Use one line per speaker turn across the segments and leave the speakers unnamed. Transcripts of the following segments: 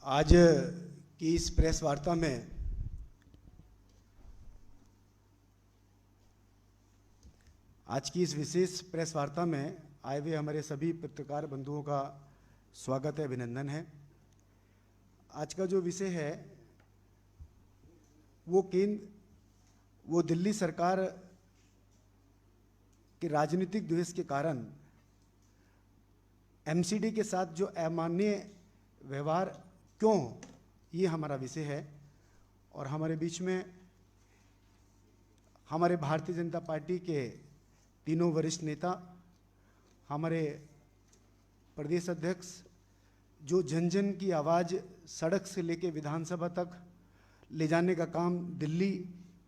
आज की इस प्रेस वार्ता में आज की इस विशेष प्रेस वार्ता में आए हुए हमारे सभी पत्रकार बंधुओं का स्वागत है, अभिनंदन है। आज का जो विषय है वो दिल्ली सरकार के राजनीतिक द्वेष के कारण एमसीडी के साथ जो अमानवीय व्यवहार क्यों, ये हमारा विषय है। और हमारे बीच में हमारे भारतीय जनता पार्टी के तीनों वरिष्ठ नेता, हमारे प्रदेश अध्यक्ष, जो जन जन की आवाज़ सड़क से लेकर विधानसभा तक ले जाने का काम, दिल्ली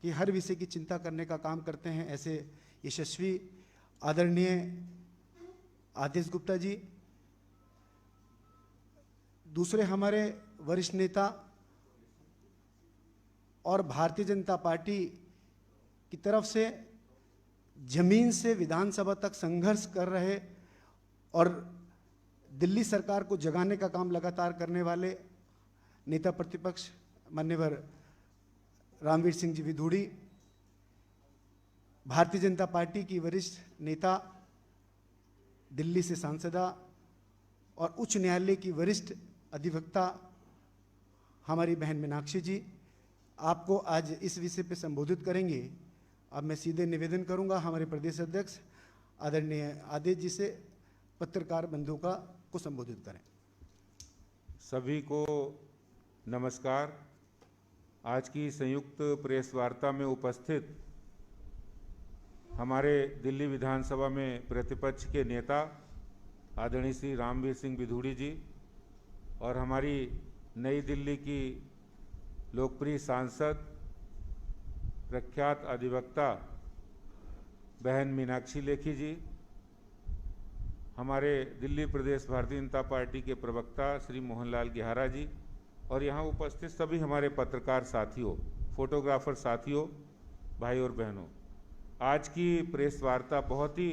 के हर विषय की चिंता करने का काम करते हैं, ऐसे यशस्वी आदरणीय आदेश गुप्ता जी। दूसरे हमारे वरिष्ठ नेता और भारतीय जनता पार्टी की तरफ से जमीन से विधानसभा तक संघर्ष कर रहे और दिल्ली सरकार को जगाने का काम लगातार करने वाले नेता प्रतिपक्ष माननीय रामवीर सिंह जी विधूड़ी, भारतीय जनता पार्टी की वरिष्ठ नेता, दिल्ली से सांसदा और उच्च न्यायालय की वरिष्ठ अधिवक्ता हमारी बहन मीनाक्षी जी, आपको आज इस विषय पे संबोधित करेंगे। अब मैं सीधे निवेदन करूंगा हमारे प्रदेश अध्यक्ष आदरणीय आदेश जी से पत्रकार बंधुओं को संबोधित करें।
सभी को नमस्कार। आज की संयुक्त प्रेस वार्ता में उपस्थित हमारे दिल्ली विधानसभा में प्रतिपक्ष के नेता आदरणीय श्री रामवीर सिंह विधूड़ी जी और हमारी नई दिल्ली की लोकप्रिय सांसद प्रख्यात अधिवक्ता बहन मीनाक्षी लेखी जी, हमारे दिल्ली प्रदेश भारतीय जनता पार्टी के प्रवक्ता श्री मोहनलाल गिहारा जी और यहाँ उपस्थित सभी हमारे पत्रकार साथियों, फोटोग्राफर साथियों, भाई और बहनों। आज की प्रेस वार्ता बहुत ही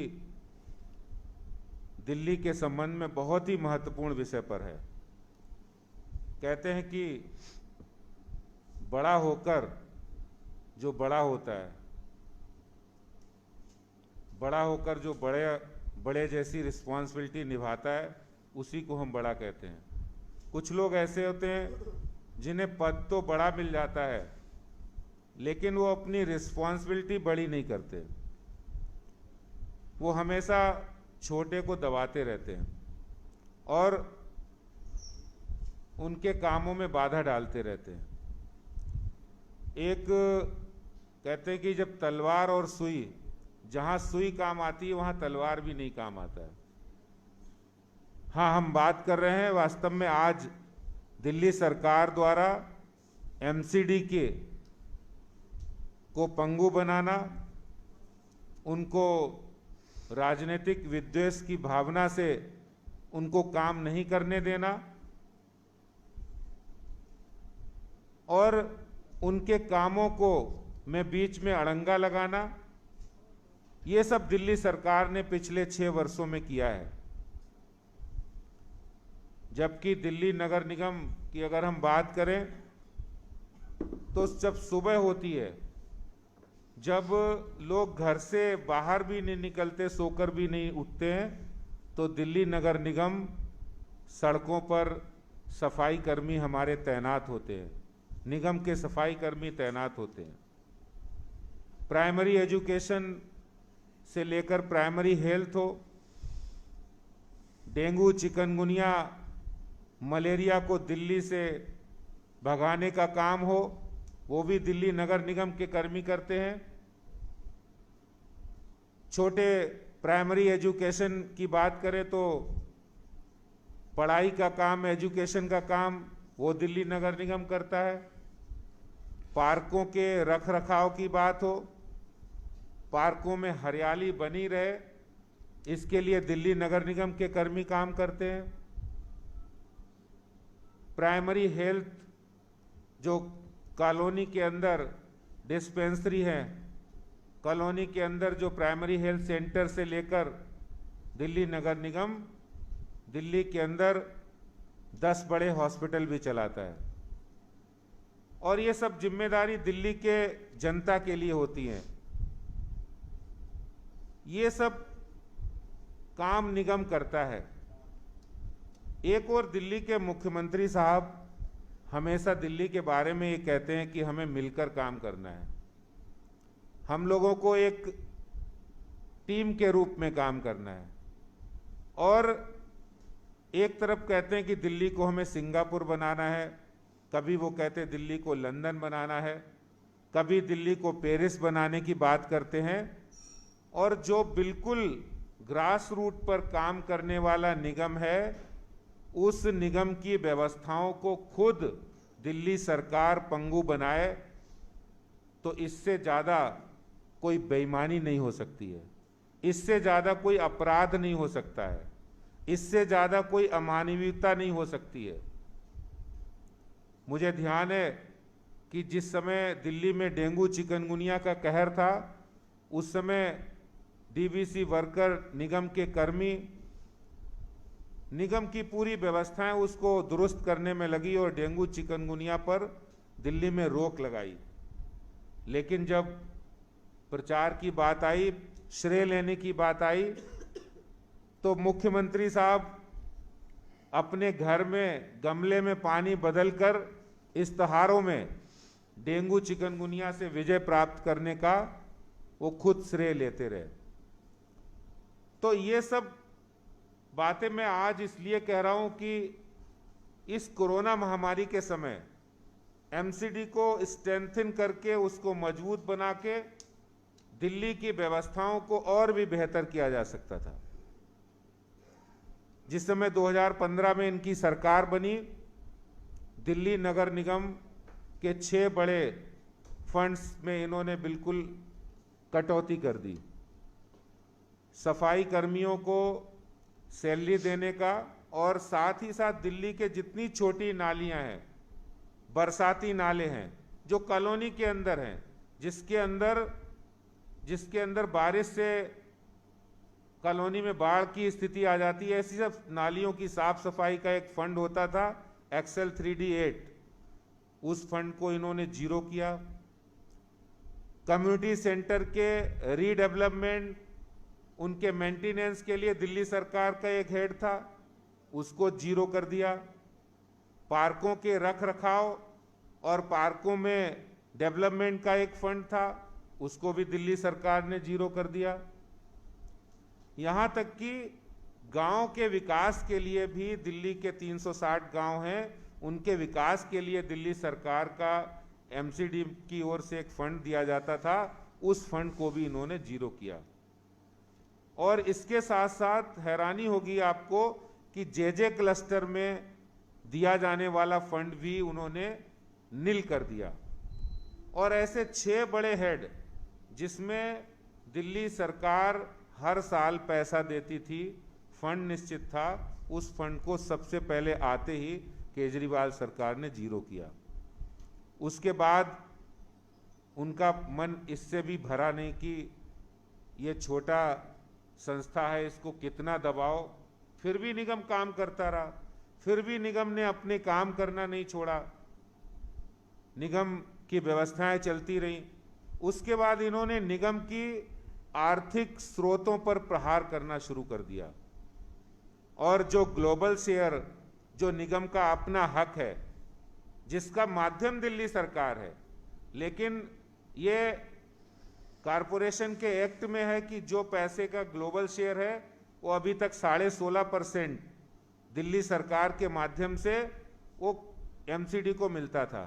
दिल्ली के संबंध में बहुत ही महत्वपूर्ण विषय पर है। कहते हैं कि बड़ा होकर जो बड़ा होता है, बड़ा होकर जो बड़े जैसी रिस्पॉन्सिबिलिटी निभाता है, उसी को हम बड़ा कहते हैं। कुछ लोग ऐसे होते हैं जिन्हें पद तो बड़ा मिल जाता है लेकिन वो अपनी रिस्पॉन्सिबिलिटी बड़ी नहीं करते, वो हमेशा छोटे को दबाते रहते हैं और उनके कामों में बाधा डालते रहते हैं। एक कहते हैं कि जब तलवार और सुई, जहां सुई काम आती है वहां तलवार भी नहीं काम आता है। हाँ, हम बात कर रहे हैं वास्तव में आज दिल्ली सरकार द्वारा एमसीडी को पंगु बनाना, उनको राजनीतिक विद्वेष की भावना से उनको काम नहीं करने देना और उनके कामों को में बीच में अड़ंगा लगाना, ये सब दिल्ली सरकार ने पिछले 6 वर्षों में किया है। जबकि दिल्ली नगर निगम की अगर हम बात करें तो जब सुबह होती है, जब लोग घर से बाहर भी नहीं निकलते, सोकर भी नहीं उठते हैं, तो दिल्ली नगर निगम सड़कों पर सफाई कर्मी हमारे तैनात होते हैं, निगम के सफाई कर्मी तैनात होते हैं। प्राइमरी एजुकेशन से लेकर प्राइमरी हेल्थ हो, डेंगू, चिकनगुनिया, मलेरिया को दिल्ली से भगाने का काम हो, वो भी दिल्ली नगर निगम के कर्मी करते हैं। छोटे प्राइमरी एजुकेशन की बात करें तो पढ़ाई का काम, एजुकेशन का काम वो दिल्ली नगर निगम करता है। पार्कों के रख रखाव की बात हो, पार्कों में हरियाली बनी रहे, इसके लिए दिल्ली नगर निगम के कर्मी काम करते हैं। प्राइमरी हेल्थ, जो कॉलोनी के अंदर डिस्पेंसरी है, कॉलोनी के अंदर जो प्राइमरी हेल्थ सेंटर से लेकर दिल्ली नगर निगम दिल्ली के अंदर 10 बड़े हॉस्पिटल भी चलाता है। और ये सब जिम्मेदारी दिल्ली के जनता के लिए होती है। ये सब काम निगम करता है। एक और दिल्ली के मुख्यमंत्री साहब हमेशा दिल्ली के बारे में ये कहते हैं कि हमें मिलकर काम करना है, हम लोगों को एक टीम के रूप में काम करना है। और एक तरफ कहते हैं कि दिल्ली को हमें सिंगापुर बनाना है, कभी वो कहते हैं दिल्ली को लंदन बनाना है, कभी दिल्ली को पेरिस बनाने की बात करते हैं। और जो बिल्कुल ग्रास रूट पर काम करने वाला निगम है, उस निगम की व्यवस्थाओं को खुद दिल्ली सरकार पंगु बनाए, तो इससे ज़्यादा कोई बेईमानी नहीं हो सकती है, इससे ज़्यादा कोई अपराध नहीं हो सकता है, इससे ज़्यादा कोई अमानवीयता नहीं हो सकती है। मुझे ध्यान है कि जिस समय दिल्ली में डेंगू चिकनगुनिया का कहर था, उस समय डीवीसी वर्कर, निगम के कर्मी, निगम की पूरी व्यवस्थाएं उसको दुरुस्त करने में लगी और डेंगू चिकनगुनिया पर दिल्ली में रोक लगाई। लेकिन जब प्रचार की बात आई, श्रेय लेने की बात आई, तो मुख्यमंत्री साहब अपने घर में गमले में पानी बदलकर इश्तहारों में डेंगू चिकनगुनिया से विजय प्राप्त करने का वो खुद श्रेय लेते रहे। तो ये सब बातें मैं आज इसलिए कह रहा हूं कि इस कोरोना महामारी के समय एमसीडी को स्ट्रेंथन करके, उसको मजबूत बना के दिल्ली की व्यवस्थाओं को और भी बेहतर किया जा सकता था। जिस समय 2015 में इनकी सरकार बनी, दिल्ली नगर निगम के 6 बड़े फंड्स में इन्होंने बिल्कुल कटौती कर दी। सफाई कर्मियों को सैलरी देने का, और साथ ही साथ दिल्ली के जितनी छोटी नालियां हैं, बरसाती नाले हैं जो कॉलोनी के अंदर हैं, जिसके अंदर बारिश से कॉलोनी में बाढ़ की स्थिति आ जाती है, ऐसी सब नालियों की साफ सफाई का एक फंड होता था, एक्सेल 3D8, उस फंड को इन्होंने जीरो किया। कम्युनिटी सेंटर के रीडेवलपमेंट, उनके मेंटेनेंस के लिए दिल्ली सरकार का एक हेड था, उसको जीरो कर दिया। पार्कों के रख रखाव और पार्कों में डेवलपमेंट का एक फंड था, उसको भी दिल्ली सरकार ने जीरो कर दिया। यहाँ तक कि गांव के विकास के लिए भी, दिल्ली के 360 गांव हैं, उनके विकास के लिए दिल्ली सरकार का एमसीडी की ओर से एक फंड दिया जाता था, उस फंड को भी इन्होंने जीरो किया। और इसके साथ साथ हैरानी होगी आपको कि जेजे क्लस्टर में दिया जाने वाला फंड भी उन्होंने नील कर दिया। और ऐसे 6 बड़े हेड, जिसमें दिल्ली सरकार हर साल पैसा देती थी, फंड निश्चित था, उस फंड को सबसे पहले आते ही केजरीवाल सरकार ने जीरो किया। उसके बाद उनका मन इससे भी भरा नहीं कि ये छोटा संस्था है, इसको कितना दबाओ, फिर भी निगम काम करता रहा, फिर भी निगम ने अपने काम करना नहीं छोड़ा, निगम की व्यवस्थाएं चलती रहीं। उसके बाद इन्होंने निगम की आर्थिक स्रोतों पर प्रहार करना शुरू कर दिया, और जो ग्लोबल शेयर, जो निगम का अपना हक है, जिसका माध्यम दिल्ली सरकार है, लेकिन ये कारपोरेशन के एक्ट में है कि जो पैसे का ग्लोबल शेयर है वो अभी तक 16.5% दिल्ली सरकार के माध्यम से वो एमसीडी को मिलता था,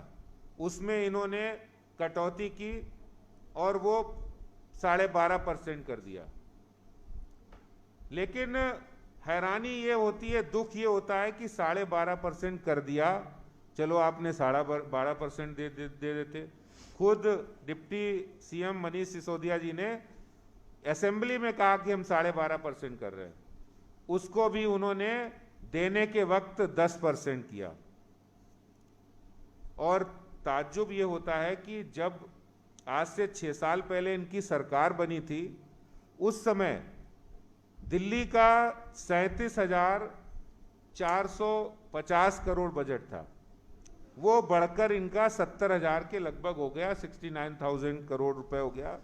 उसमें इन्होंने कटौती की और वो 12.5% कर दिया। लेकिन हैरानी ये होती है, दुख ये होता है कि 12.5% कर दिया, चलो आपने 12.5% दे देते। खुद डिप्टी सीएम मनीष सिसोदिया जी ने असेंबली में कहा कि हम 12.5% कर रहे हैं, उसको भी उन्होंने देने के वक्त 10% किया। और ताज्जुब ये होता है कि जब आज से 6 साल पहले इनकी सरकार बनी थी, उस समय दिल्ली का 450 करोड़ बजट था, वो बढ़कर इनका 70,000 के लगभग हो गया, 69,000 करोड़ रुपए हो गया।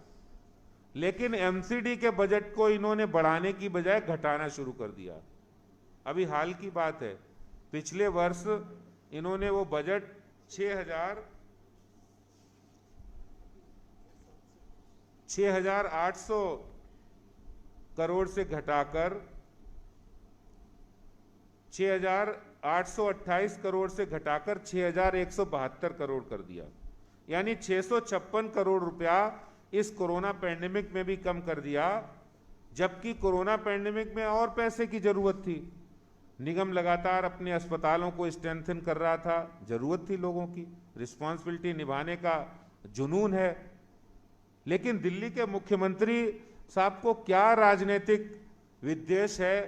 लेकिन एमसीडी के बजट को इन्होंने बढ़ाने की बजाय घटाना शुरू कर दिया। अभी हाल की बात है, पिछले वर्ष इन्होंने वो बजट 6,800 करोड़ से घटाकर 6,828 करोड़ से घटाकर 6,172 करोड़ कर दिया। यानी 656 करोड़ रुपया इस कोरोना पैंडेमिक में भी कम कर दिया, जबकि कोरोना पैंडेमिक में और पैसे की जरूरत थी। निगम लगातार अपने अस्पतालों को स्ट्रेंथन कर रहा था, जरूरत थी लोगों की, रिस्पॉन्सिबिलिटी निभाने का जुनून है। लेकिन दिल्ली के मुख्यमंत्री साहब को क्या राजनीतिक विद्वेष है,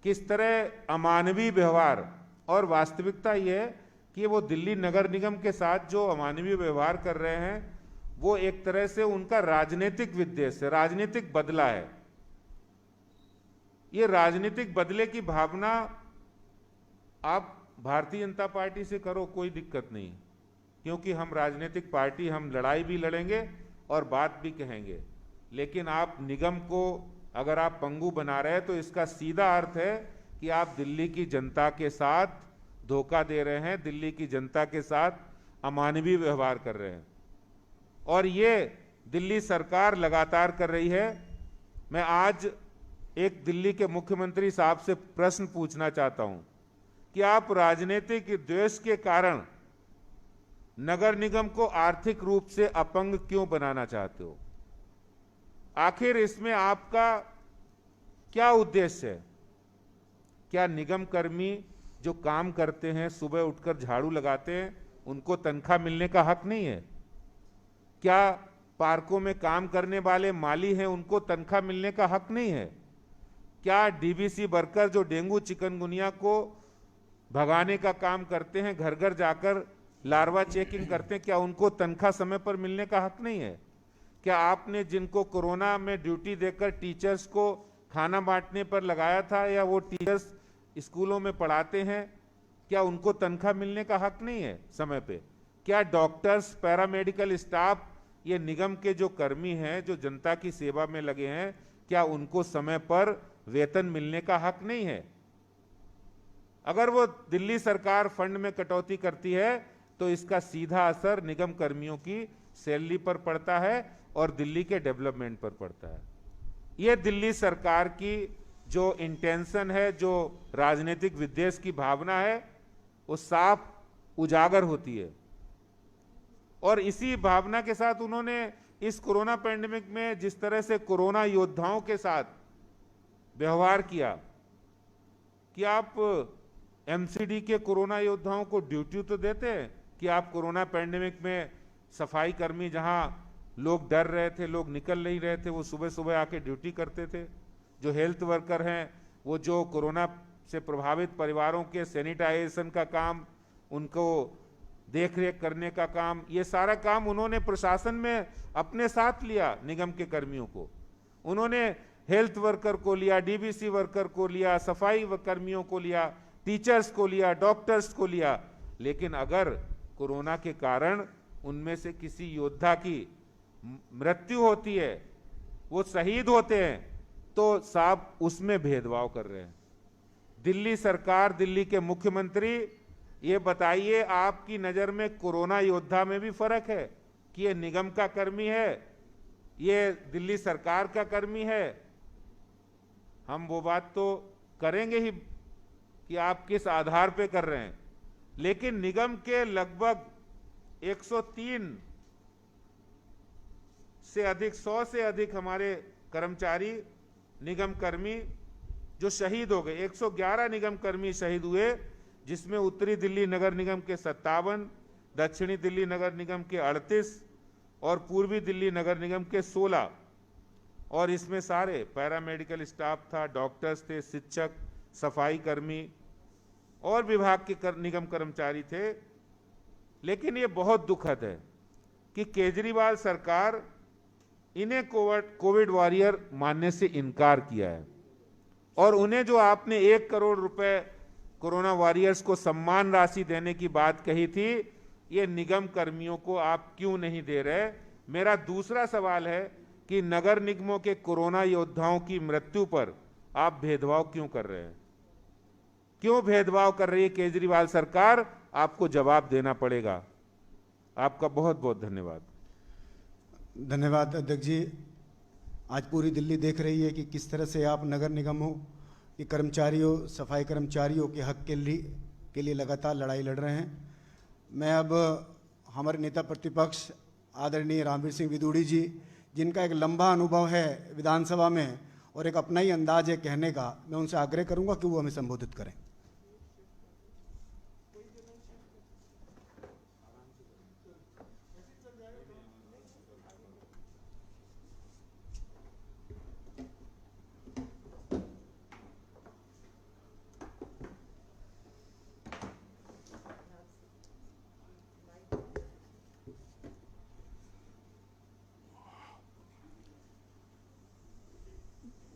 किस तरह अमानवीय व्यवहार, और वास्तविकता यह है कि वो दिल्ली नगर निगम के साथ जो अमानवीय व्यवहार कर रहे हैं वो एक तरह से उनका राजनीतिक विद्वेष है, राजनीतिक बदला है। ये राजनीतिक बदले की भावना आप भारतीय जनता पार्टी से करो, कोई दिक्कत नहीं, क्योंकि हम राजनीतिक पार्टी, हम लड़ाई भी लड़ेंगे और बात भी कहेंगे। लेकिन आप निगम को अगर आप पंगु बना रहे हैं तो इसका सीधा अर्थ है कि आप दिल्ली की जनता के साथ धोखा दे रहे हैं, दिल्ली की जनता के साथ अमानवीय व्यवहार कर रहे हैं, और ये दिल्ली सरकार लगातार कर रही है। मैं आज एक दिल्ली के मुख्यमंत्री साहब से प्रश्न पूछना चाहता हूं कि आप राजनीतिक द्वेष के कारण नगर निगम को आर्थिक रूप से अपंग क्यों बनाना चाहते हो? आखिर इसमें आपका क्या उद्देश्य है? क्या निगम कर्मी जो काम करते हैं, सुबह उठकर झाड़ू लगाते हैं, उनको तनख्वाह मिलने का हक नहीं है? क्या पार्कों में काम करने वाले माली हैं, उनको तनख्वाह मिलने का हक नहीं है? क्या डीबीसी वर्कर जो डेंगू चिकनगुनिया को भगाने का काम करते हैं, घर घर जाकर लार्वा चेकिंग करते हैं, क्या उनको तनख्वाह समय पर मिलने का हक नहीं है? क्या आपने जिनको कोरोना में ड्यूटी देकर टीचर्स को खाना बांटने पर लगाया था, या वो टीचर्स स्कूलों में पढ़ाते हैं, क्या उनको तनख्वाह मिलने का हक नहीं है समय पे? क्या डॉक्टर्स, पैरामेडिकल स्टाफ, ये निगम के जो कर्मी हैं, जो जनता की सेवा में लगे हैं, क्या उनको समय पर वेतन मिलने का हक नहीं है? अगर वो दिल्ली सरकार फंड में कटौती करती है तो इसका सीधा असर निगम कर्मियों की सैलरी पर पड़ता है और दिल्ली के डेवलपमेंट पर पड़ता है। ये दिल्ली सरकार की जो इंटेंशन है, जो राजनीतिक विद्वेष की भावना है, वो साफ उजागर होती है। और इसी भावना के साथ उन्होंने इस कोरोना पैंडेमिक में जिस तरह से कोरोना योद्धाओं के साथ व्यवहार किया, कि आप एमसीडी के कोरोना योद्धाओं को ड्यूटी तो देते हैं कि आप कोरोना पैंडेमिक में सफाई कर्मी, जहां लोग डर रहे थे, लोग निकल नहीं रहे थे, वो सुबह सुबह आके ड्यूटी करते थे। जो हेल्थ वर्कर हैं, वो जो कोरोना से प्रभावित परिवारों के सैनिटाइजेशन का काम, उनको देखरेख करने का काम, ये सारा काम उन्होंने प्रशासन में अपने साथ लिया। निगम के कर्मियों को उन्होंने हेल्थ वर्कर को लिया, डीबीसी वर्कर को लिया, सफाई कर्मियों को लिया, टीचर्स को लिया, डॉक्टर्स को लिया। लेकिन अगर कोरोना के कारण उनमें से किसी योद्धा की मृत्यु होती है, वो शहीद होते हैं, तो साहब उसमें भेदभाव कर रहे हैं। दिल्ली सरकार, दिल्ली के मुख्यमंत्री, ये बताइए आपकी नजर में कोरोना योद्धा में भी फर्क है कि ये निगम का कर्मी है, ये दिल्ली सरकार का कर्मी है? हम वो बात तो करेंगे ही कि आप किस आधार पे कर रहे हैं, लेकिन निगम के लगभग 103 से अधिक, 100 से अधिक हमारे कर्मचारी, निगम कर्मी जो शहीद हो गए, 111 निगम कर्मी शहीद हुए, जिसमें उत्तरी दिल्ली नगर निगम के 57, दक्षिणी दिल्ली नगर निगम के 38 और पूर्वी दिल्ली नगर निगम के 16। और इसमें सारे पैरामेडिकल स्टाफ था, डॉक्टर्स थे, शिक्षक, सफाई कर्मी और विभाग के निगम कर्मचारी थे। लेकिन ये बहुत दुखद है कि केजरीवाल सरकार इन्हें कोविड वॉरियर मानने से इनकार किया है, और उन्हें जो आपने 1 करोड़ रुपए कोरोना वॉरियर्स को सम्मान राशि देने की बात कही थी, ये निगम कर्मियों को आप क्यों नहीं दे रहे? मेरा दूसरा सवाल है कि नगर निगमों के कोरोना योद्धाओं की मृत्यु पर आप भेदभाव क्यों कर रहे हैं? क्यों भेदभाव कर रही है केजरीवाल सरकार? आपको जवाब देना पड़ेगा। आपका बहुत बहुत धन्यवाद।
धन्यवाद अध्यक्ष जी। आज पूरी दिल्ली देख रही है कि किस तरह से आप नगर निगमों के कर्मचारियों, सफाई कर्मचारियों के हक के लिए लगातार लड़ाई लड़ रहे हैं। मैं अब हमारे नेता प्रतिपक्ष आदरणीय रामवीर सिंह विदुड़ी जी, जिनका एक लंबा अनुभव है विधानसभा में और एक अपना ही अंदाज है कहने का, मैं उनसे आग्रह करूंगा कि वो हमें संबोधित करें।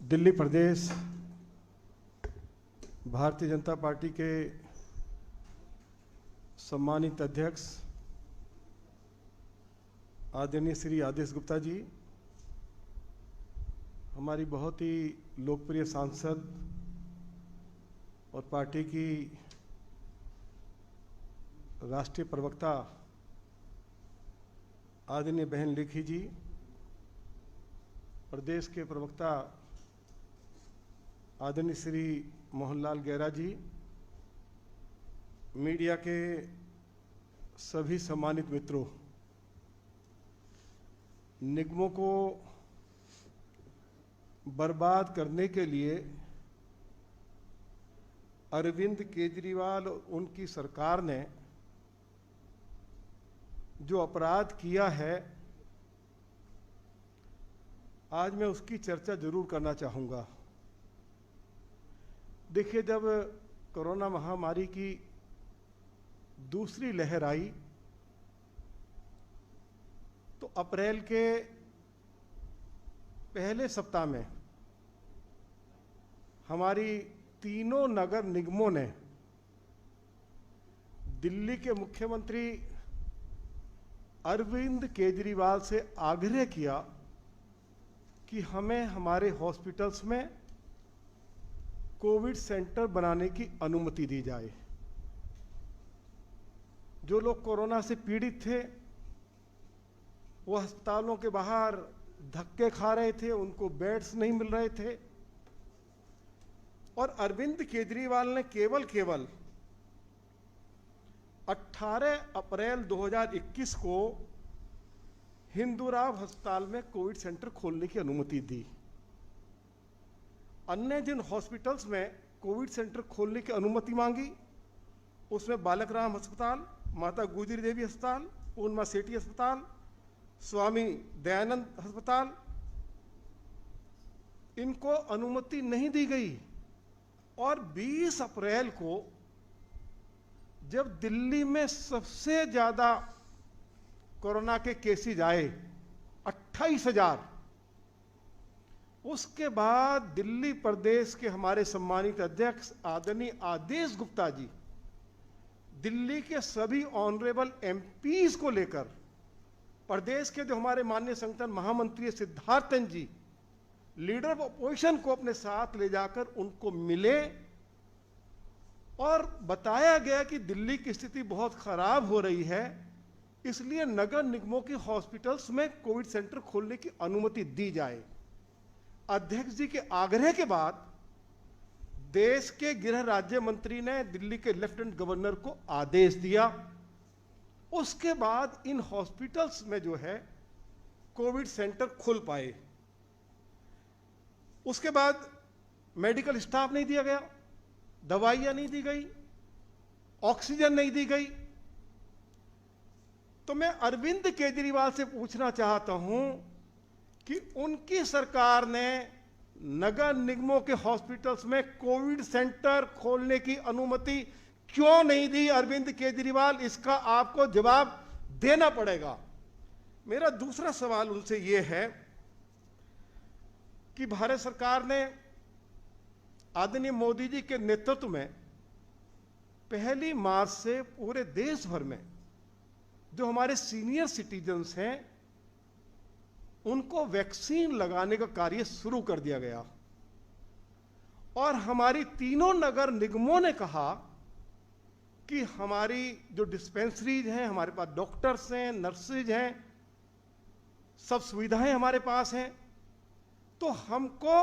दिल्ली प्रदेश भारतीय जनता पार्टी के सम्मानित अध्यक्ष आदरणीय श्री आदेश गुप्ता जी, हमारी बहुत ही लोकप्रिय सांसद और पार्टी की राष्ट्रीय प्रवक्ता आदरणीय बहन लेखी जी, प्रदेश के प्रवक्ता आदरणीय श्री मोहनलाल गैरा जी, मीडिया के सभी सम्मानित मित्रों, निगमों को बर्बाद करने के लिए अरविंद केजरीवाल और उनकी सरकार ने जो अपराध किया है, आज मैं उसकी चर्चा जरूर करना चाहूँगा। देखिए, जब कोरोना महामारी की दूसरी लहर आई तो अप्रैल के पहले सप्ताह में हमारी तीनों नगर निगमों ने दिल्ली के मुख्यमंत्री अरविंद केजरीवाल से आग्रह किया कि हमें हमारे हॉस्पिटल्स में कोविड सेंटर बनाने की अनुमति दी जाए। जो लोग कोरोना से पीड़ित थे वो अस्पतालों के बाहर धक्के खा रहे थे, उनको बेड्स नहीं मिल रहे थे, और अरविंद केजरीवाल ने केवल 18 अप्रैल 2021 को हिंदूराव अस्पताल में कोविड सेंटर खोलने की अनुमति दी। अन्य जिन हॉस्पिटल्स में कोविड सेंटर खोलने की अनुमति मांगी उसमें बालक राम अस्पताल, माता गुजरी देवी अस्पताल, पूर्णिमा सेठी अस्पताल, स्वामी दयानंद अस्पताल, इनको अनुमति नहीं दी गई। और 20 अप्रैल को जब दिल्ली में सबसे ज्यादा कोरोना के केसेज आए 28,000, उसके बाद दिल्ली प्रदेश के हमारे सम्मानित अध्यक्ष आदरणीय आदेश गुप्ता जी दिल्ली के सभी ऑनरेबल एमपीज को लेकर प्रदेश के जो हमारे माननीय संगठन महामंत्री सिद्धार्थन जी, लीडर ऑफ अपोजिशन को अपने साथ ले जाकर उनको मिले और बताया गया कि दिल्ली की स्थिति बहुत खराब हो रही है, इसलिए नगर निगमों के हॉस्पिटल्स में कोविड सेंटर खोलने की अनुमति दी जाए। अध्यक्ष जी के आग्रह के बाद देश के गृह राज्य मंत्री ने दिल्ली के लेफ्टिनेंट गवर्नर को आदेश दिया। उसके बाद इन हॉस्पिटल्स में जो है कोविड सेंटर खुल पाए। उसके बाद मेडिकल स्टाफ नहीं दिया गया, दवाइयां नहीं दी गई, ऑक्सीजन नहीं दी गई। तो मैं अरविंद केजरीवाल से पूछना चाहता हूं कि उनकी सरकार ने नगर निगमों के हॉस्पिटल्स में कोविड सेंटर खोलने की अनुमति क्यों नहीं दी? अरविंद केजरीवाल, इसका आपको जवाब देना पड़ेगा। मेरा दूसरा सवाल उनसे यह है कि भारत सरकार ने आदरणीय मोदी जी के नेतृत्व में 1 मार्च से पूरे देश भर में जो हमारे सीनियर सिटीजन्स हैं उनको वैक्सीन लगाने का कार्य शुरू कर दिया गया और हमारी तीनों नगर निगमों ने कहा कि हमारी जो डिस्पेंसरीज हैं, हमारे पास डॉक्टर्स हैं, नर्सेज हैं, सब सुविधाएं हमारे पास हैं, तो हमको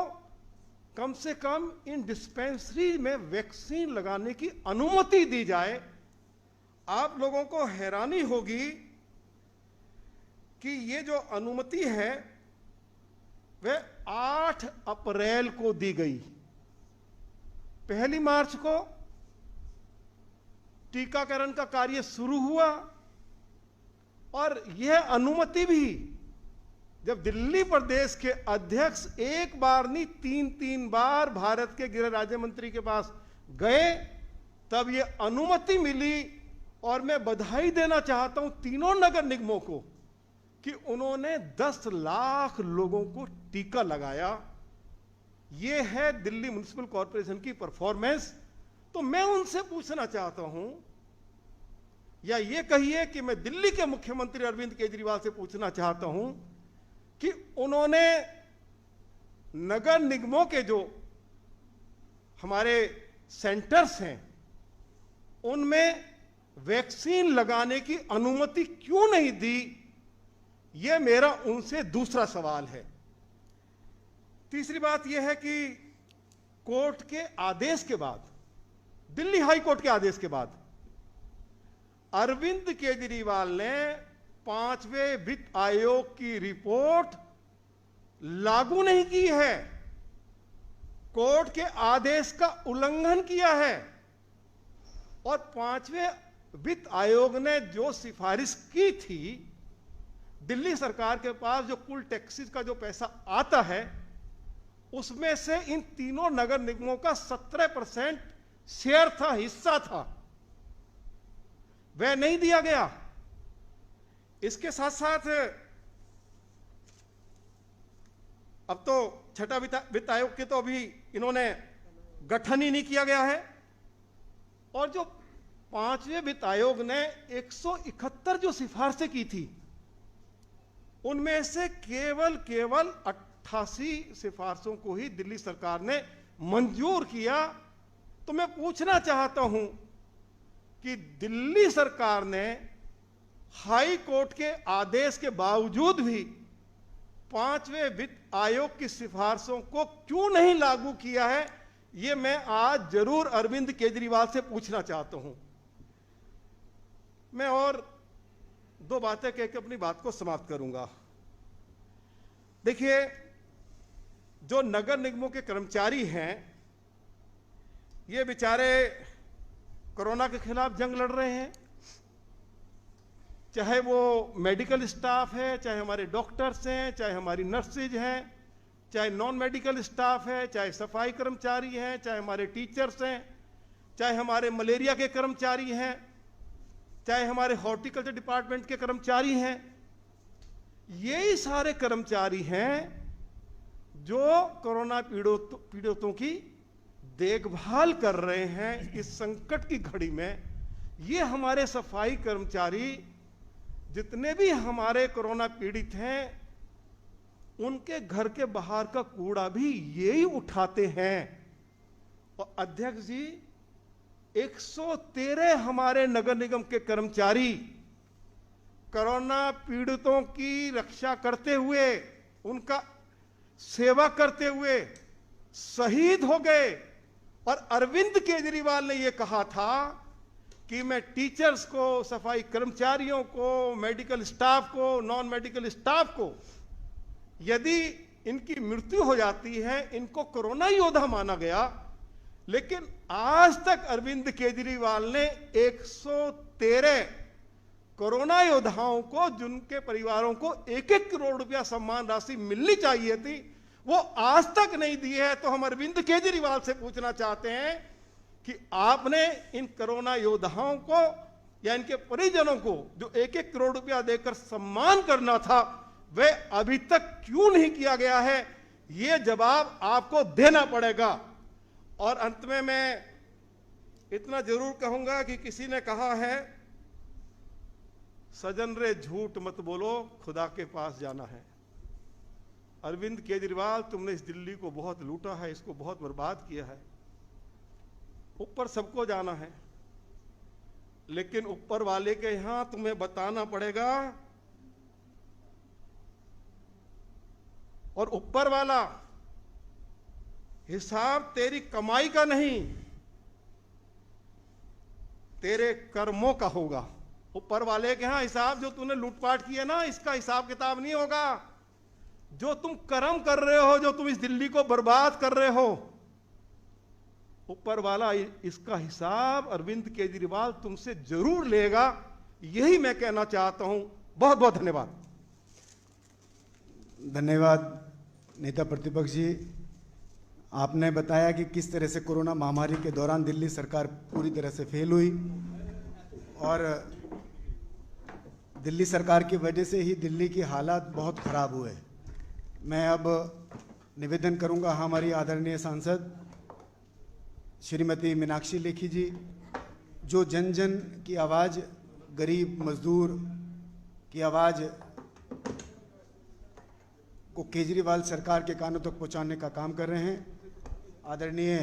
कम से कम इन डिस्पेंसरी में वैक्सीन लगाने की अनुमति दी जाए। आप लोगों को हैरानी होगी कि ये जो अनुमति है वह 8 अप्रैल को दी गई। 1 मार्च को टीकाकरण का कार्य शुरू हुआ और यह अनुमति भी जब दिल्ली प्रदेश के अध्यक्ष एक बार नहीं 3 बार भारत के गृह राज्य मंत्री के पास गए तब यह अनुमति मिली। और मैं बधाई देना चाहता हूं तीनों नगर निगमों को कि उन्होंने 10 लाख लोगों को टीका लगाया। यह है दिल्ली म्युनिसिपल कॉरपोरेशन की परफॉर्मेंस। तो मैं उनसे पूछना चाहता हूं, या ये कहिए कि मैं दिल्ली के मुख्यमंत्री अरविंद केजरीवाल से पूछना चाहता हूं कि उन्होंने नगर निगमों के जो हमारे सेंटर्स हैं उनमें वैक्सीन लगाने की अनुमति क्यों नहीं दी। यह मेरा उनसे दूसरा सवाल है। तीसरी बात यह है कि कोर्ट के आदेश के बाद, दिल्ली हाई कोर्ट के आदेश के बाद अरविंद केजरीवाल ने 5वें वित्त आयोग की रिपोर्ट लागू नहीं की है, कोर्ट के आदेश का उल्लंघन किया है। और 5वें वित्त आयोग ने जो सिफारिश की थी, दिल्ली सरकार के पास जो कुल टैक्सेस का जो पैसा आता है उसमें से इन तीनों नगर निगमों का 17% शेयर था, हिस्सा था, वह नहीं दिया गया। इसके साथ साथ अब तो छठा वित्त आयोग के तो अभी इन्होंने गठन ही नहीं किया गया है और जो 5वें वित्त आयोग ने 171 जो सिफारिशें की थी उनमें से केवल 88 सिफारिशों को ही दिल्ली सरकार ने मंजूर किया। तो मैं पूछना चाहता हूं कि दिल्ली सरकार ने हाई कोर्ट के आदेश के बावजूद भी 5वें वित्त आयोग की सिफारिशों को क्यों नहीं लागू किया है, यह मैं आज जरूर अरविंद केजरीवाल से पूछना चाहता हूं। मैं और 2 बातें कहकर अपनी बात को समाप्त करूंगा। देखिए, जो नगर निगमों के कर्मचारी हैं ये बेचारे कोरोना के खिलाफ जंग लड़ रहे हैं, चाहे वो मेडिकल स्टाफ है, चाहे हमारे डॉक्टर्स हैं, चाहे हमारी नर्सेज हैं, चाहे नॉन मेडिकल स्टाफ है, चाहे सफाई कर्मचारी हैं, चाहे हमारे टीचर्स हैं, चाहे हमारे मलेरिया के कर्मचारी हैं, चाहे हमारे हॉर्टिकल्चर डिपार्टमेंट के कर्मचारी हैं। यही सारे कर्मचारी हैं जो कोरोना पीड़ितों की देखभाल कर रहे हैं इस संकट की घड़ी में। ये हमारे सफाई कर्मचारी जितने भी हमारे कोरोना पीड़ित हैं उनके घर के बाहर का कूड़ा भी यही उठाते हैं। और अध्यक्ष जी, 113 हमारे नगर निगम के कर्मचारी कोरोना पीड़ितों की रक्षा करते हुए, उनका सेवा करते हुए शहीद हो गए। और अरविंद केजरीवाल ने यह कहा था कि मैं टीचर्स को, सफाई कर्मचारियों को, मेडिकल स्टाफ को, नॉन मेडिकल स्टाफ को, यदि इनकी मृत्यु हो जाती है इनको कोरोना योद्धा माना गया। लेकिन आज तक अरविंद केजरीवाल ने 113 कोरोना योद्धाओं को, जिनके परिवारों को 1-1 करोड़ रुपया सम्मान राशि मिलनी चाहिए थी, वो आज तक नहीं दी है। तो हम अरविंद केजरीवाल से पूछना चाहते हैं कि आपने इन कोरोना योद्धाओं को या इनके परिजनों को जो 1-1 करोड़ रुपया देकर सम्मान करना था, वह अभी तक क्यों नहीं किया गया है, यह जवाब आपको देना पड़ेगा। और अंत में मैं इतना जरूर कहूंगा कि किसी ने कहा है, सजन रे झूठ मत बोलो, खुदा के पास जाना है। अरविंद केजरीवाल, तुमने इस दिल्ली को बहुत लूटा है, इसको बहुत बर्बाद किया है। ऊपर सबको जाना है, लेकिन ऊपर वाले के यहां तुम्हें बताना पड़ेगा, और ऊपर वाला हिसाब तेरी कमाई का नहीं, तेरे कर्मों का होगा। ऊपर वाले के यहां हिसाब जो तूने लूटपाट किया ना, इसका हिसाब किताब नहीं होगा। जो तुम कर्म कर रहे हो, जो तुम इस दिल्ली को बर्बाद कर रहे हो, ऊपर वाला इसका हिसाब अरविंद केजरीवाल तुमसे जरूर लेगा। यही मैं कहना चाहता हूं। बहुत बहुत धन्यवाद।
धन्यवाद नेता प्रतिपक्ष जी। आपने बताया कि किस तरह से कोरोना महामारी के दौरान दिल्ली सरकार पूरी तरह से फेल हुई, और दिल्ली सरकार की वजह से ही दिल्ली की हालात बहुत ख़राब हुए। मैं अब निवेदन करूंगा हमारी आदरणीय सांसद श्रीमती मीनाक्षी लेखी जी, जो जन जन की आवाज़, गरीब मजदूर की आवाज़ को केजरीवाल सरकार के कानों तक पहुंचाने का काम कर रहे हैं। आदरणीय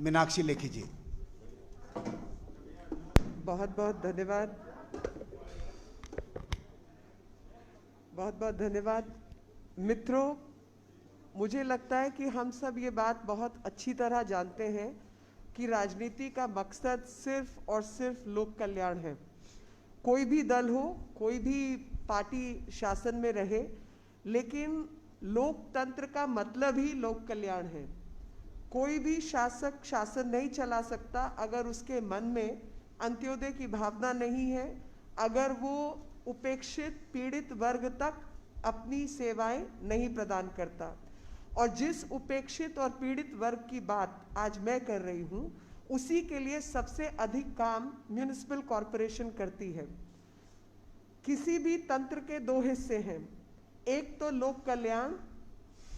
मीनाक्षी लेखी जी।
बहुत बहुत धन्यवाद, बहुत बहुत धन्यवाद। मित्रों, मुझे लगता है कि हम सब ये बात बहुत अच्छी तरह जानते हैं कि राजनीति का मकसद सिर्फ और सिर्फ लोक कल्याण है। कोई भी दल हो, कोई भी पार्टी शासन में रहे, लेकिन लोकतंत्र का मतलब ही लोक कल्याण है। कोई भी शासक शासन नहीं चला सकता अगर उसके मन में अंत्योदय की भावना नहीं है, अगर वो उपेक्षित पीड़ित वर्ग तक अपनी सेवाएं नहीं प्रदान करता। और जिस उपेक्षित और पीड़ित वर्ग की बात आज मैं कर रही हूं, उसी के लिए सबसे अधिक काम म्युनिसिपल कॉरपोरेशन करती है। किसी भी तंत्र के दो हिस्से हैं, एक तो लोक कल्याण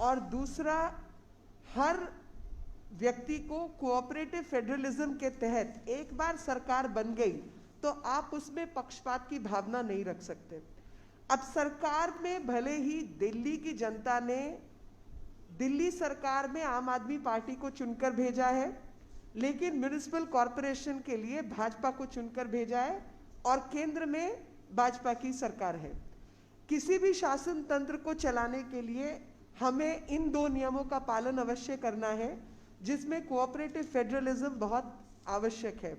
और दूसरा हर व्यक्ति को कोऑपरेटिव फेडरलिज्म के तहत एक बार सरकार बन गई तो आप उसमें पक्षपात की भावना नहीं रख सकते। अब सरकार में भले ही दिल्ली की जनता ने दिल्ली सरकार में आम आदमी पार्टी को चुनकर भेजा है, लेकिन म्युनिसिपल कॉरपोरेशन के लिए भाजपा को चुनकर भेजा है और केंद्र में भाजपा की सरकार है। किसी भी शासन तंत्र को चलाने के लिए हमें इन दो नियमों का पालन अवश्य करना है, जिसमें कोऑपरेटिव फेडरलिज्म बहुत आवश्यक है।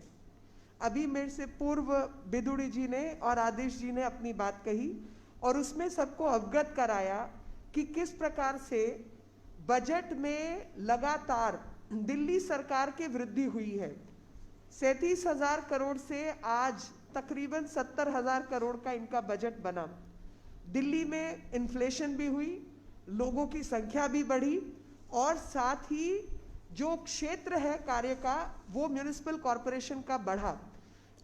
अभी मेरे से पूर्व बिदुड़ी जी ने और आदेश जी ने अपनी बात कही और उसमें सबको अवगत कराया कि किस प्रकार से बजट में लगातार दिल्ली सरकार की वृद्धि हुई है। 37,000 करोड़ से आज तकरीबन 70,000 करोड़ का इनका बजट बना। दिल्ली में इन्फ्लेशन भी हुई, लोगों की संख्या भी बढ़ी और साथ ही जो क्षेत्र है कार्य का वो म्युनिसिपल कॉरपोरेशन का बढ़ा।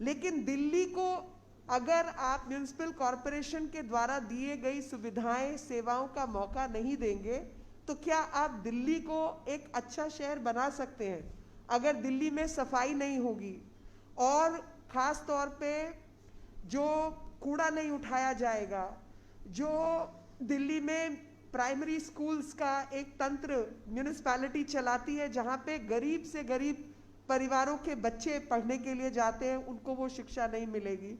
लेकिन दिल्ली को अगर आप म्युनिसिपल कॉरपोरेशन के द्वारा दिए गई सुविधाएं, सेवाओं का मौका नहीं देंगे तो क्या आप दिल्ली को एक अच्छा शहर बना सकते हैं? अगर दिल्ली में सफाई नहीं होगी और खास तौर पे जो कूड़ा नहीं उठाया जाएगा, जो दिल्ली में प्राइमरी स्कूल्स का एक तंत्र म्युनिसिपैलिटी चलाती है जहां पे गरीब से गरीब परिवारों के बच्चे पढ़ने के लिए जाते हैं, उनको वो शिक्षा नहीं मिलेगी,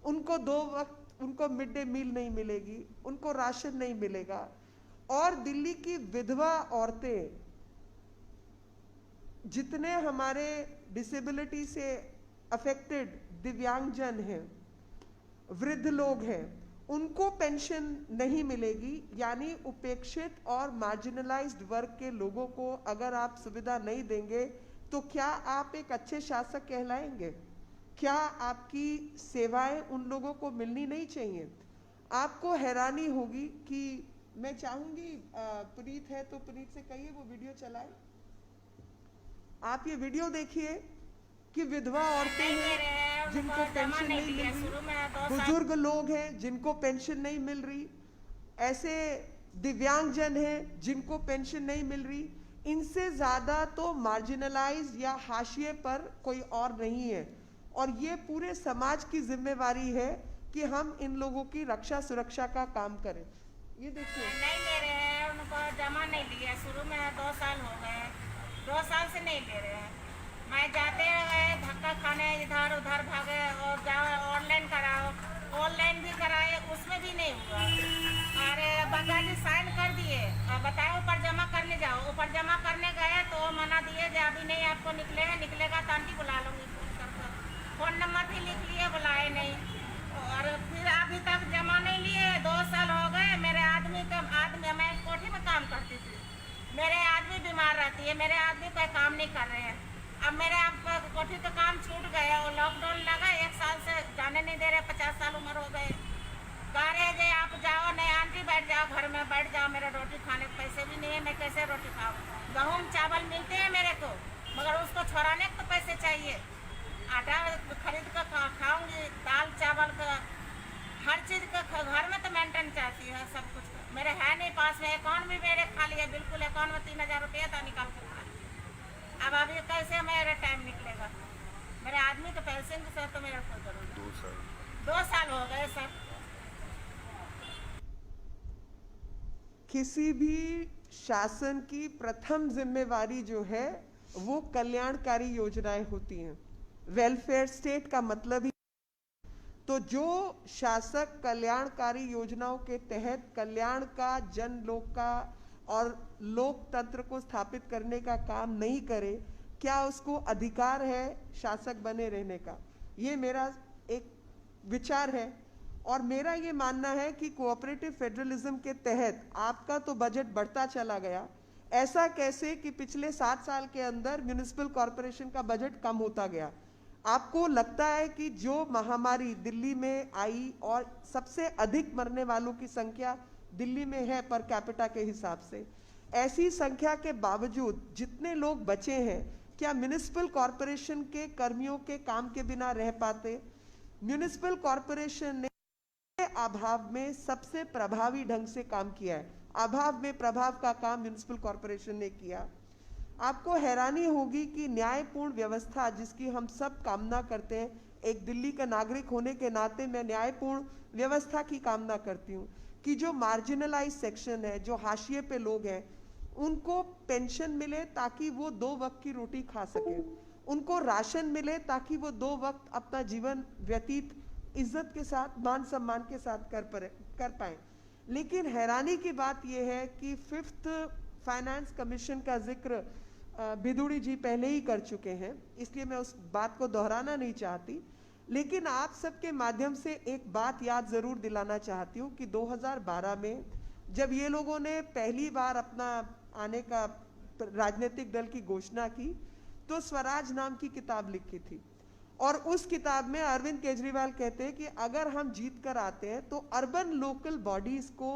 उनको 2 वक्त उनको मिड डे मील नहीं मिलेगी, उनको राशन नहीं मिलेगा। और दिल्ली की विधवा औरतें, जितने हमारे डिसेबिलिटी से अफेक्टेड दिव्यांगजन हैं, वृद्ध लोग हैं, उनको पेंशन नहीं मिलेगी। यानी उपेक्षित और मार्जिनलाइज्ड वर्ग के लोगों को अगर आप सुविधा नहीं देंगे तो क्या आप एक अच्छे शासक कहलाएंगे? क्या आपकी सेवाएं उन लोगों को मिलनी नहीं चाहिए? आपको हैरानी होगी कि मैं चाहूंगी पुनीत है तो पुनीत से कहिए वो वीडियो चलाए। आप ये वीडियो देखिए कि विधवा औरतें हैं जिनको पेंशन नहीं मिल रही, बुजुर्ग लोग हैं जिनको पेंशन नहीं मिल रही, ऐसे दिव्यांगजन हैं जिनको पेंशन नहीं मिल रही, इनसे ज़्यादा तो मार्जिनलाइज या हाशिए पर कोई और नहीं है, और ये पूरे समाज की जिम्मेवारी है कि हम इन लोगों की रक्षा सुरक्षा का काम करें। ये देखिए,
नहीं ले रहे हैं, उनको जमा नहीं लिया, शुरू में 2 साल हो गए, 2 साल से नहीं ले रहे हैं। मैं जाते गए धक्का खाने, इधर उधर भागे, और जाओ ऑनलाइन कराओ, ऑनलाइन भी कराए, उसमें भी नहीं हुआ। अरे बगा जी साइन कर दिए, बताओ ऊपर जमा करने जाओ, ऊपर जमा करने गए तो मना दिए कि अभी नहीं, आपको निकलेगा तो आंटी बुला लूँगी। फोन नंबर भी लिख लिए, बुलाए नहीं, और फिर अभी तक जमा नहीं लिए। 2 साल हो गए। मेरे आदमी मैं कोठी में काम करती थी, मेरे आदमी बीमार रहती है, मेरे आदमी कोई काम नहीं कर रहे हैं। अब मेरे आप कोठी का काम छूट गया, और लॉकडाउन लगा, 1 साल से जाने नहीं दे रहे, 50 साल उम्र हो गए। कह रहे जे आप जाओ, नहीं आंटी बैठ जाओ, घर में बैठ जाओ, मेरे रोटी खाने के पैसे भी नहीं है, मैं कैसे रोटी खाऊँ। गेहूँ चावल मिलते हैं मेरे को, मगर उसको छोड़ाने के तो पैसे चाहिए। आटा खरीद कर खाऊंगी, दाल चावल का हर चीज़ का घर में तो मेंटेन चाहती है सब कुछ। मेरे है नहीं पास में, अकाउंट भी मेरे खाली है, बिल्कुल अकाउंट में 3000 रुपया था, निकाल कर खा। अब अभी कैसे मेरा टाइम निकलेगा? मेरे आदमी तो पैसे के साथ तो मेरा कोई जरूरत। 2 साल हो गए सर।
किसी भी शासन की प्रथम जिम्मेवारी जो है वो कल्याणकारी योजनाएं होती हैं। वेलफेयर स्टेट का मतलब ही, तो जो शासक कल्याणकारी योजनाओं के तहत कल्याण का, जन लोक का और लोकतंत्र को स्थापित करने का काम नहीं करे, क्या उसको अधिकार है शासक बने रहने का? ये मेरा एक विचार है, और मेरा ये मानना है कि कोऑपरेटिव फेडरलिज्म के तहत आपका तो बजट बढ़ता चला गया, ऐसा कैसे कि पिछले 7 साल के अंदर म्युनिसिपल कॉरपोरेशन का बजट कम होता गया? आपको लगता है कि जो महामारी दिल्ली में आई और सबसे अधिक मरने वालों की संख्या दिल्ली में है पर कैपिटा के हिसाब से, ऐसी संख्या के बावजूद जितने लोग बचे हैं, क्या म्युनिसिपल कॉरपोरेशन के कर्मियों के काम के बिना रह पाते? म्युनिसिपल कॉरपोरेशन ने अभाव में सबसे प्रभावी ढंग से काम किया है। अभाव में प्रभाव का काम म्युनिसिपल कॉरपोरेशन ने किया। आपको हैरानी होगी कि न्यायपूर्ण व्यवस्था जिसकी हम सब कामना करते हैं, एक दिल्ली का नागरिक होने के नाते मैं न्यायपूर्ण व्यवस्था की कामना करती हूँ कि जो मार्जिनलाइज सेक्शन है, जो हाशिए पे लोग हैं, उनको पेंशन मिले ताकि वो 2 वक्त की रोटी खा सके, उनको राशन मिले ताकि वो 2 वक्त अपना जीवन व्यतीत इज्जत के साथ, मान सम्मान के साथ कर पाए। लेकिन हैरानी की बात यह है कि 5th फाइनेंस कमीशन का जिक्र भिदुड़ी जी पहले ही कर चुके हैं, इसलिए मैं उस बात को दोहराना नहीं चाहती। लेकिन आप सबके माध्यम से एक बात याद जरूर दिलाना चाहती हूँ कि 2012 में जब ये लोगों ने पहली बार अपना आने का राजनीतिक दल की घोषणा की, तो स्वराज नाम की किताब लिखी थी, और उस किताब में अरविंद केजरीवाल कहते हैं कि अगर हम जीत कर आते हैं तो अर्बन लोकल बॉडीज को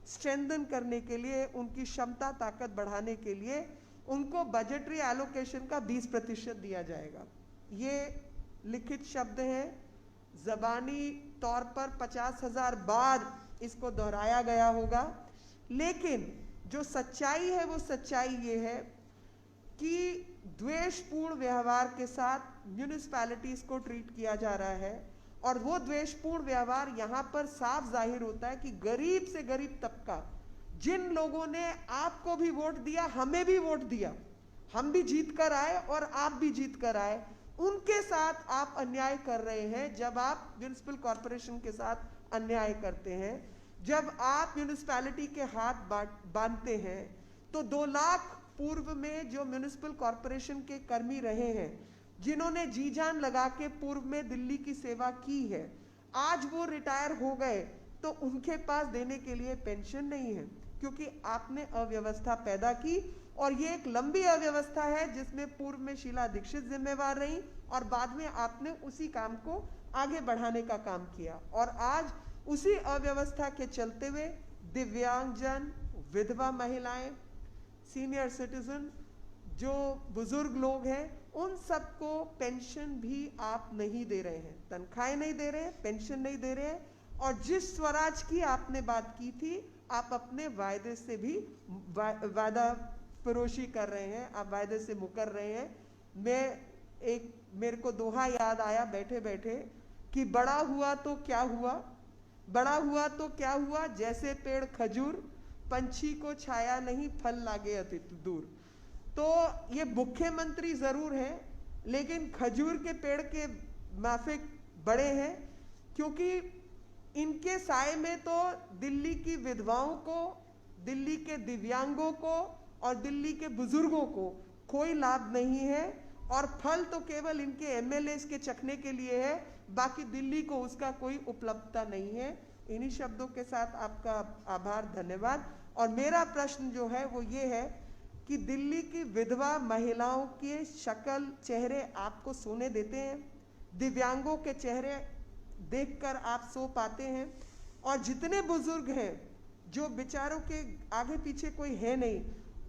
स्ट्रेंथन करने के लिए, उनकी क्षमता ताकत बढ़ाने के लिए उनको बजटरी एलोकेशन का 20% दिया जाएगा। ये लिखित शब्द हैं, जबानी तौर पर 50,000 बार इसको दोहराया गया होगा, लेकिन जो सच्चाई है वो सच्चाई ये है कि द्वेषपूर्ण व्यवहार के साथ म्यूनिसिपैलिटीज को ट्रीट किया जा रहा है, और वो द्वेषपूर्ण व्यवहार यहाँ पर साफ जाहिर होता है कि गरीब से गरीब तबका, जिन लोगों ने आपको भी वोट दिया, हमें भी वोट दिया, हम भी जीत कर आए और आप भी जीत कर आए, उनके साथ आप अन्याय कर रहे हैं। जब आप म्युनिसिपल कॉरपोरेशन के साथ अन्याय करते हैं, जब आप म्युनिसिपैलिटी के हाथ बांधते हैं, तो 2 लाख पूर्व में जो म्युनिसिपल कॉरपोरेशन के कर्मी रहे हैं, जिन्होंने जी जान लगा के पूर्व में दिल्ली की सेवा की है, आज वो रिटायर हो गए तो उनके पास देने के लिए पेंशन नहीं है, क्योंकि आपने अव्यवस्था पैदा की, और ये एक लंबी अव्यवस्था है जिसमें पूर्व में शीला दीक्षित जिम्मेवार रही और बाद में आपने उसी काम को आगे बढ़ाने का काम किया, और आज उसी अव्यवस्था के चलते हुए दिव्यांगजन, विधवा महिलाएं, सीनियर सिटीजन, जो बुजुर्ग लोग हैं, उन सबको पेंशन भी आप नहीं दे रहे हैं, तनख्वाहें नहीं दे रहे हैं, पेंशन नहीं दे रहे हैं, और जिस स्वराज की आपने बात की थी, आप अपने वायदे से भी वादा फरोशी कर रहे हैं, आप वायदे से मुकर रहे हैं। मेरे को दोहा याद आया बैठे बैठे कि बड़ा हुआ तो क्या हुआ, बड़ा हुआ तो क्या हुआ, जैसे पेड़ खजूर, पंछी को छाया नहीं, फल लागे अति दूर। तो ये मुख्यमंत्री जरूर हैं, लेकिन खजूर के पेड़ के माफिक बड़े हैं, क्योंकि इनके साए में तो दिल्ली की विधवाओं को, दिल्ली के दिव्यांगों को और दिल्ली के बुजुर्गों को कोई लाभ नहीं है, और फल तो केवल इनके एमएलएस के चखने के लिए है, बाकी दिल्ली को उसका कोई उपलब्धता नहीं है। इन्हीं शब्दों के साथ आपका आभार, धन्यवाद। और मेरा प्रश्न जो है वो ये है कि दिल्ली की विधवा महिलाओं के शक्ल चेहरे आपको सोने देते हैं, दिव्यांगों के चेहरे देखकर आप सो पाते हैं, और जितने बुजुर्ग हैं जो बेचारों के आगे पीछे कोई है नहीं,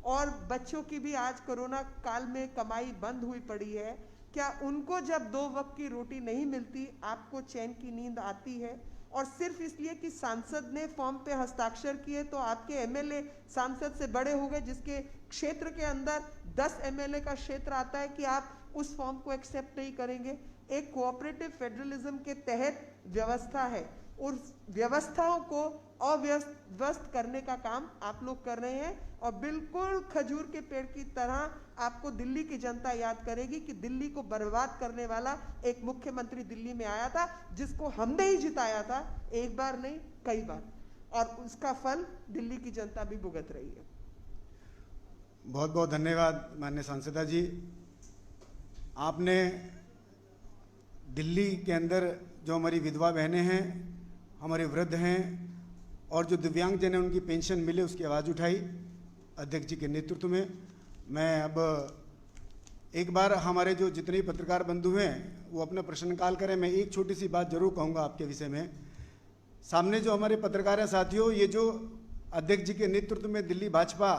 और बच्चों की भी आज कोरोना काल में कमाई बंद हुई पड़ी है, क्या उनको जब 2 वक्त की रोटी नहीं मिलती आपको चैन की नींद आती है? और सिर्फ इसलिए कि सांसद ने फॉर्म पे हस्ताक्षर किए तो आपके एमएलए सांसद से बड़े हो गए, जिसके क्षेत्र के अंदर 10 एमएलए का क्षेत्र आता है, कि आप उस फॉर्म को एक्सेप्ट नहीं करेंगे? एक कोऑपरेटिव फेडरलिज्म के तहत व्यवस्था है, उस व्यवस्थाओं को अव्यवस्थ करने का काम आप लोग कर रहे हैं, और बिल्कुल खजूर के पेड़ की तरह आपको दिल्ली की जनता याद करेगी कि दिल्ली को बर्बाद करने वाला एक मुख्यमंत्री दिल्ली में आया था, जिसको हमने ही जिताया था, एक बार नहीं कई बार, और उसका फल दिल्ली की जनता भी भुगत रही है।
बहुत बहुत धन्यवाद माननीय सांसदा जी। आपने दिल्ली के अंदर जो हमारी विधवा बहनें हैं, हमारे वृद्ध हैं और जो दिव्यांगजन हैं उनकी पेंशन मिले उसकी आवाज़ उठाई अध्यक्ष जी के नेतृत्व में। मैं अब एक बार हमारे जो जितने पत्रकार बंधु हैं वो अपना प्रश्नकाल करें। मैं एक छोटी सी बात जरूर कहूँगा आपके विषय में। सामने जो हमारे पत्रकार हैं साथियों, ये जो अध्यक्ष जी के नेतृत्व में दिल्ली भाजपा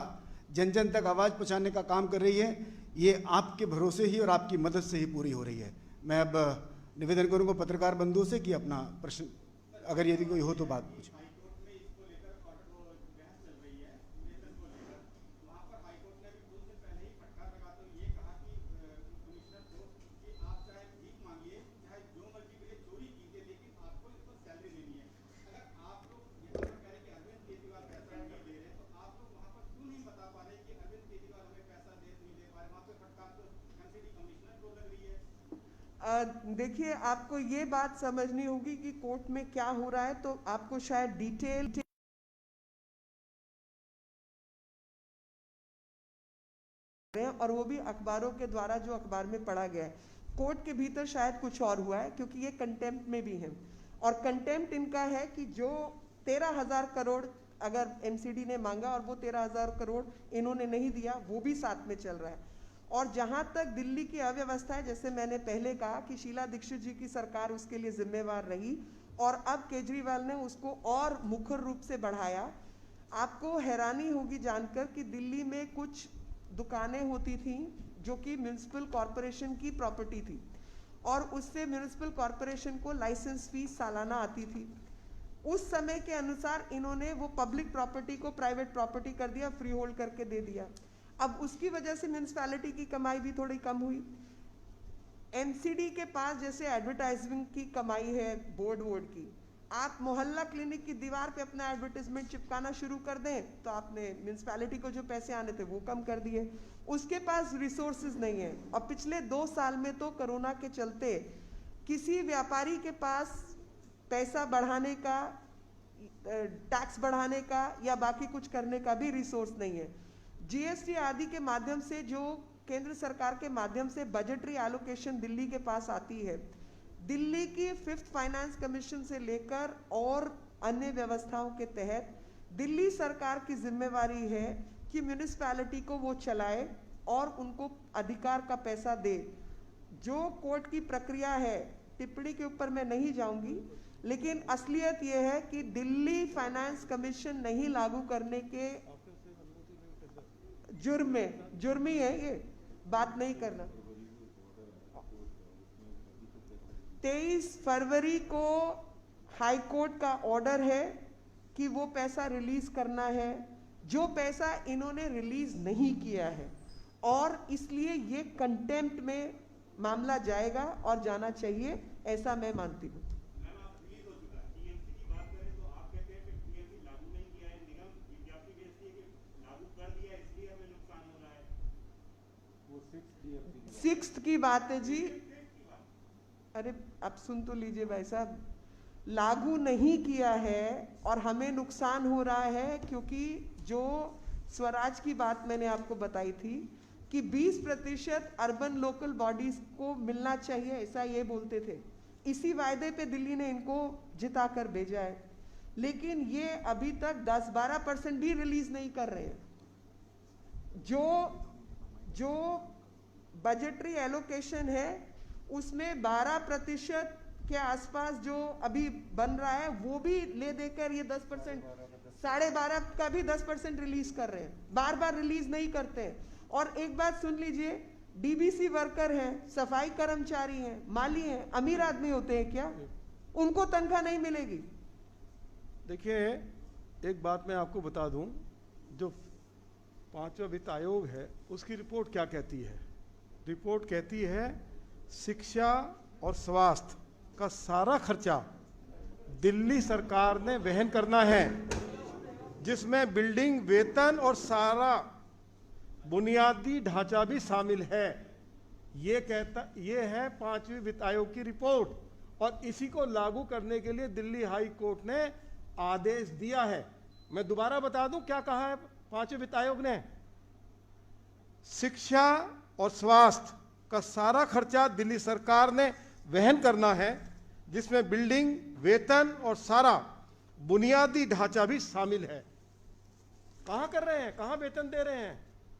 जन जन तक आवाज़ पहुँचाने का काम कर रही है, ये आपके भरोसे ही और आपकी मदद से ही पूरी हो रही है। मैं अब निवेदन करूँगा पत्रकार बंधुओं से कि अपना प्रश्न अगर यदि कोई हो तो बात पूछे।
देखिए, आपको ये बात समझनी होगी कि कोर्ट में क्या हो रहा है, तो आपको शायद डिटेल और वो भी अखबारों के द्वारा जो अखबार में पढ़ा गया है। कोर्ट के भीतर शायद कुछ और हुआ है, क्योंकि ये कंटेम्प्ट में भी है, और कंटेम्प्ट इनका है कि जो 13,000 करोड़ अगर एमसीडी ने मांगा और वो 13,000 करोड़ इन्होंने नहीं दिया, वो भी साथ में चल रहा है। और जहां तक दिल्ली की अव्यवस्था है, जैसे मैंने पहले कहा कि शीला दीक्षित जी की सरकार उसके लिए जिम्मेवार रही, और अब केजरीवाल ने उसको और मुखर रूप से बढ़ाया। आपको हैरानी होगी जानकर कि दिल्ली में कुछ दुकानें होती थी जो कि म्यूनिसिपल कॉरपोरेशन की प्रॉपर्टी थी, और उससे म्यूनिसिपल कॉरपोरेशन को लाइसेंस फीस सालाना आती थी। उस समय के अनुसार इन्होंने वो पब्लिक प्रॉपर्टी को प्राइवेट प्रॉपर्टी कर दिया, फ्री होल्ड करके दे दिया। अब उसकी वजह से म्यूनिसिपैलिटी की कमाई भी थोड़ी कम हुई। एमसीडी के पास जैसे एडवर्टाइजमेंट की कमाई है बोर्ड की, आप मोहल्ला क्लिनिक की दीवार पे अपना एडवर्टाइजमेंट चिपकाना शुरू कर दें तो आपने म्यूनिसिपैलिटी को जो पैसे आने थे वो कम कर दिए। उसके पास रिसोर्सेज नहीं है, और पिछले 2 साल में तो कोरोना के चलते किसी व्यापारी के पास पैसा बढ़ाने का, टैक्स बढ़ाने का या बाकी कुछ करने का भी रिसोर्स नहीं है। जीएसटी आदि के माध्यम से जो केंद्र सरकार के माध्यम से बजटरी एलोकेशन दिल्ली के पास आती है, दिल्ली की 5th फाइनेंस कमीशन से लेकर और अन्य व्यवस्थाओं के तहत दिल्ली सरकार की जिम्मेवारी है कि म्यूनिसिपैलिटी को वो चलाए और उनको अधिकार का पैसा दे। जो कोर्ट की प्रक्रिया है, टिप्पणी के ऊपर मैं नहीं जाऊंगी, लेकिन असलियत यह है कि दिल्ली फाइनेंस कमीशन नहीं लागू करने के जुर्मी है, ये बात नहीं करना। 23 फरवरी को हाई कोर्ट का ऑर्डर है कि वो पैसा रिलीज करना है। जो पैसा इन्होंने रिलीज नहीं किया है, और इसलिए ये कंटेम्प्ट में मामला जाएगा और जाना चाहिए, ऐसा मैं मानती हूँ। सिक्स्थ की बात है जी। अरे आप सुन तो लीजिए भाई साहब, लागू नहीं किया है और हमें नुकसान हो रहा है, क्योंकि जो स्वराज की बात मैंने आपको बताई थी कि 20% अर्बन लोकल बॉडीज को मिलना चाहिए, ऐसा ये बोलते थे। इसी वायदे पे दिल्ली ने इनको जिता कर भेजा है, लेकिन ये अभी तक 10-12% भी रिलीज नहीं कर रहे हैं। जो बजटरी एलोकेशन है उसमें 12% के आसपास जो अभी बन रहा है वो भी ले देकर ये 10%, 12.5 का भी 10% रिलीज कर रहे हैं, बार बार रिलीज नहीं करते हैं। और एक बात सुन लीजिए, डीबीसी वर्कर हैं, सफाई कर्मचारी हैं, माली हैं, अमीर आदमी होते हैं क्या? उनको तनख्वाह नहीं मिलेगी।
देखिए, एक बात मैं आपको बता दूं, जो 5वां वित्त आयोग है उसकी रिपोर्ट क्या कहती है? रिपोर्ट कहती है शिक्षा और स्वास्थ्य का सारा खर्चा दिल्ली सरकार ने वहन करना है, जिसमें बिल्डिंग, वेतन और सारा बुनियादी ढांचा भी शामिल है। ये है 5वीं वित्त आयोग की रिपोर्ट, और इसी को लागू करने के लिए दिल्ली हाई कोर्ट ने आदेश दिया है। मैं दोबारा बता दूं क्या कहा है 5वें वित्त आयोग ने? शिक्षा और स्वास्थ्य का सारा खर्चा दिल्ली सरकार ने वहन करना है, जिसमें बिल्डिंग, वेतन और सारा बुनियादी ढांचा भी शामिल है। कहां कर रहे हैं? कहां वेतन दे रहे हैं?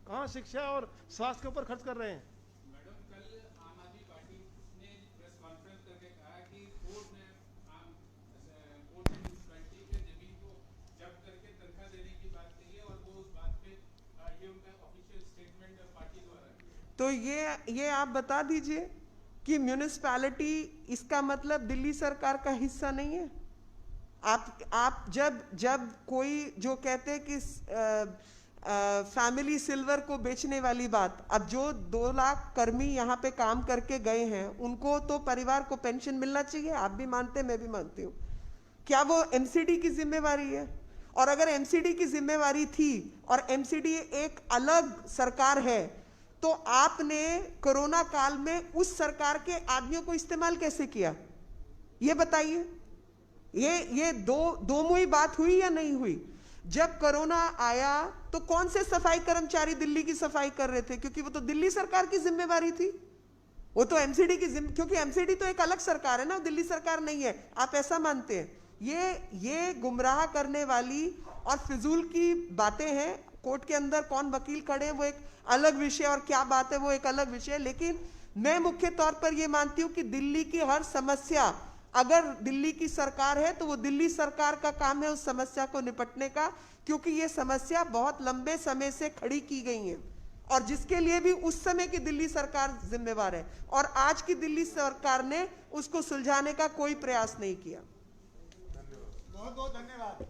कहां शिक्षा और स्वास्थ्य के ऊपर खर्च कर रहे हैं?
मैडम, कल आम आदमी पार्टी ने प्रेस कॉन्फ्रेंस करके कहा कि कोर्ट ने म्युनिसिपैलिटी के जमीन को जब्त करके तनख्वाह देने की बात कही है, और वो उस बात पे ये उनका ऑफिशियल स्टेटमेंट पार्टी द्वारा।
तो ये आप बता दीजिए कि म्युनिसिपैलिटी, इसका मतलब दिल्ली सरकार का हिस्सा नहीं है। आप जब कोई जो कहते हैं कि फैमिली सिल्वर को बेचने वाली बात, अब जो 2 लाख कर्मी यहाँ पे काम करके गए हैं उनको तो परिवार को पेंशन मिलना चाहिए, आप भी मानते हैं, मैं भी मानती हूँ। क्या वो एमसीडी की जिम्मेवारी है? और अगर एमसीडी की जिम्मेवारी थी और एमसीडी एक अलग सरकार है, तो आपने कोरोना काल में उस सरकार के आदमियों को इस्तेमाल कैसे किया? ये बताइए। ये दो मुही बात हुई या नहीं हुई? जब कोरोना आया तो कौन से सफाई कर्मचारी दिल्ली की सफाई कर रहे थे? क्योंकि वो तो दिल्ली सरकार की जिम्मेवारी थी, वो तो एमसीडी की क्योंकि एमसीडी तो एक अलग सरकार है ना, दिल्ली सरकार नहीं है। आप ऐसा मानते हैं? ये गुमराह करने वाली और फिजूल की बातें हैं। कोर्ट के अंदर कौन वकील खड़े हैं वो एक अलग विषय, और क्या बात है वो एक अलग विषय। लेकिन मैं मुख्य तौर पर यह मानती हूं कि दिल्ली की हर समस्या, अगर दिल्ली की सरकार है तो वो दिल्ली सरकार का काम है उस समस्या को निपटने का, क्योंकि ये समस्या बहुत लंबे समय से खड़ी की गई है और जिसके लिए भी उस समय की दिल्ली सरकार जिम्मेवार है, और आज की दिल्ली सरकार ने उसको सुलझाने का कोई प्रयास नहीं किया।
बहुत बहुत धन्यवाद।